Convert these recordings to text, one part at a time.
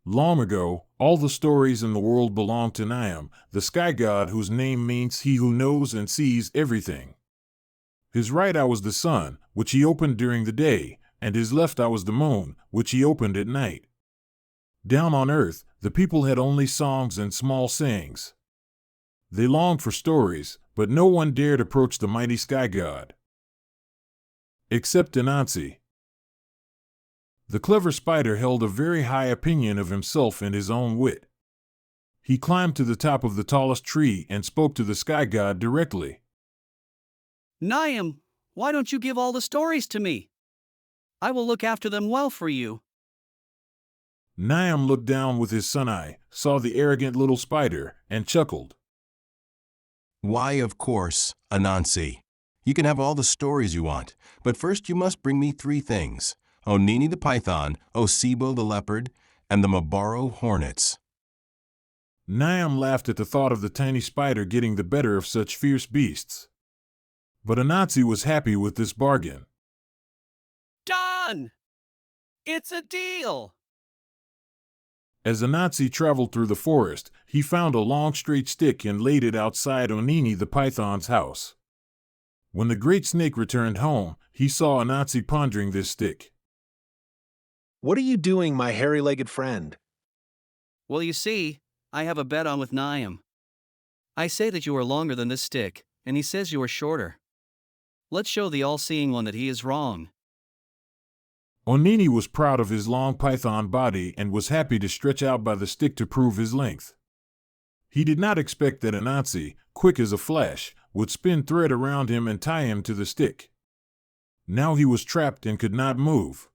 Long ago, all the stories in the world belonged to Niam, the sky god whose name means he who knows and sees everything. His right eye was the sun, which he opened during the day, and his left eye was the moon, which he opened at night. Down on earth, the people had only songs and small sayings. They longed for stories, but no one dared approach the mighty sky god. Except Anansi. The clever spider held a very high opinion of himself and his own wit. He climbed to the top of the tallest tree and spoke to the sky god directly. Niam, why don't you give all the stories to me? I will look after them well for you. Niam looked down with his sun eye, saw the arrogant little spider, and chuckled. Why, of course, Anansi. You can have all the stories you want, but first you must bring me 3 things: Onini the python, Osibo the leopard, and the Mabaro hornets. Niam laughed at the thought of the tiny spider getting the better of such fierce beasts. But Anansi was happy with this bargain. Done! It's a deal! As Anansi traveled through the forest, he found a long straight stick and laid it outside Onini the python's house. When the great snake returned home, he saw Anansi pondering this stick. What are you doing, my hairy-legged friend? Well, you see, I have a bet on with Niam. I say that you are longer than this stick, and he says you are shorter. Let's show the all-seeing one that he is wrong. Onini was proud of his long python body and was happy to stretch out by the stick to prove his length. He did not expect that Anansi, quick as a flash, would spin thread around him and tie him to the stick. Now he was trapped and could not move.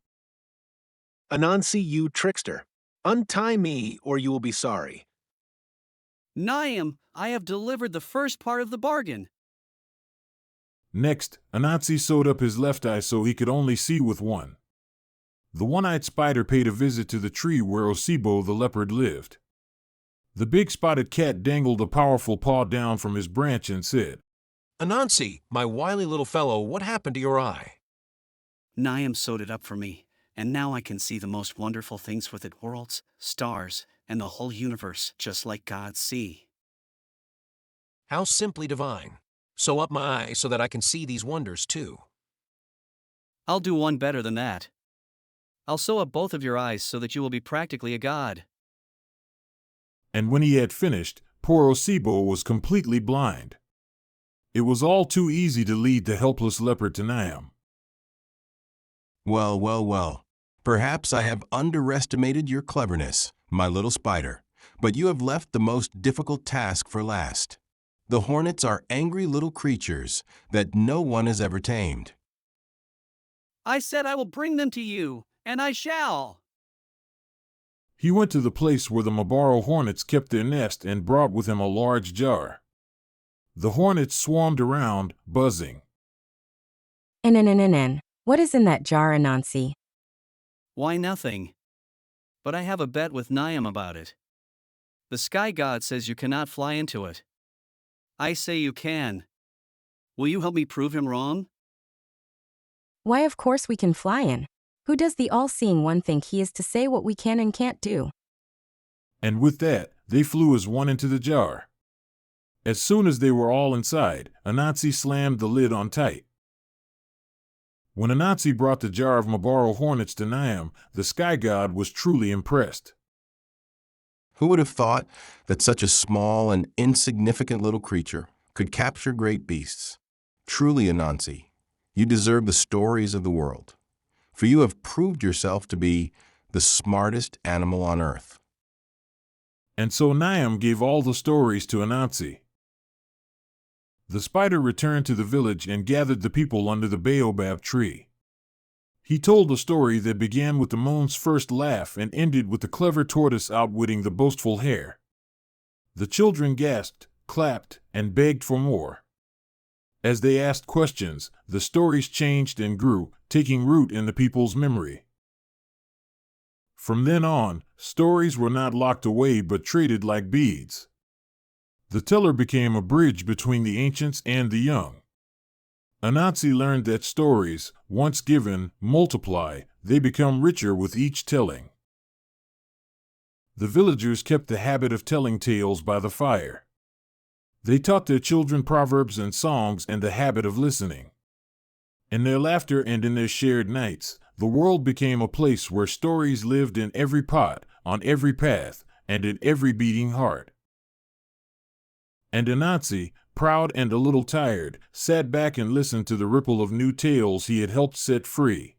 Anansi, you trickster. Untie me, or you will be sorry. Niam, I have delivered the first part of the bargain. Next, Anansi sewed up his left eye so he could only see with one. The one-eyed spider paid a visit to the tree where Osibo the leopard lived. The big spotted cat dangled a powerful paw down from his branch and said, Anansi, my wily little fellow, what happened to your eye? Niam sewed it up for me, and now I can see the most wonderful things with it: worlds, stars, and the whole universe, just like gods see. How simply divine. Sew up my eye so that I can see these wonders too. I'll do one better than that. I'll sew up both of your eyes so that you will be practically a god. And when he had finished, poor Osibo was completely blind. It was all too easy to lead the helpless leopard to Niam. Well, well, well. Perhaps I have underestimated your cleverness, my little spider, but you have left the most difficult task for last. The hornets are angry little creatures that no one has ever tamed. I said I will bring them to you, and I shall. He went to the place where the Mabaro hornets kept their nest and brought with him a large jar. The hornets swarmed around, buzzing. What is in that jar, Anansi? Why, nothing. But I have a bet with Niam about it. The sky god says you cannot fly into it. I say you can. Will you help me prove him wrong? Why, of course we can fly in. Who does the all-seeing one think he is to say what we can and can't do? And with that, they flew as one into the jar. As soon as they were all inside, Anansi slammed the lid on tight. When Anansi brought the jar of Mabaro hornets to Niam, the sky god was truly impressed. Who would have thought that such a small and insignificant little creature could capture great beasts? Truly, Anansi, you deserve the stories of the world, for you have proved yourself to be the smartest animal on earth. And so Niam gave all the stories to Anansi. The spider returned to the village and gathered the people under the baobab tree. He told a story that began with the moon's first laugh and ended with the clever tortoise outwitting the boastful hare. The children gasped, clapped, and begged for more. As they asked questions, the stories changed and grew, taking root in the people's memory. From then on, stories were not locked away but traded like beads. The teller became a bridge between the ancients and the young. Anansi learned that stories, once given, multiply; they become richer with each telling. The villagers kept the habit of telling tales by the fire. They taught their children proverbs and songs and the habit of listening. In their laughter and in their shared nights, the world became a place where stories lived in every pot, on every path, and in every beating heart. And Anansi, proud and a little tired, sat back and listened to the ripple of new tales he had helped set free.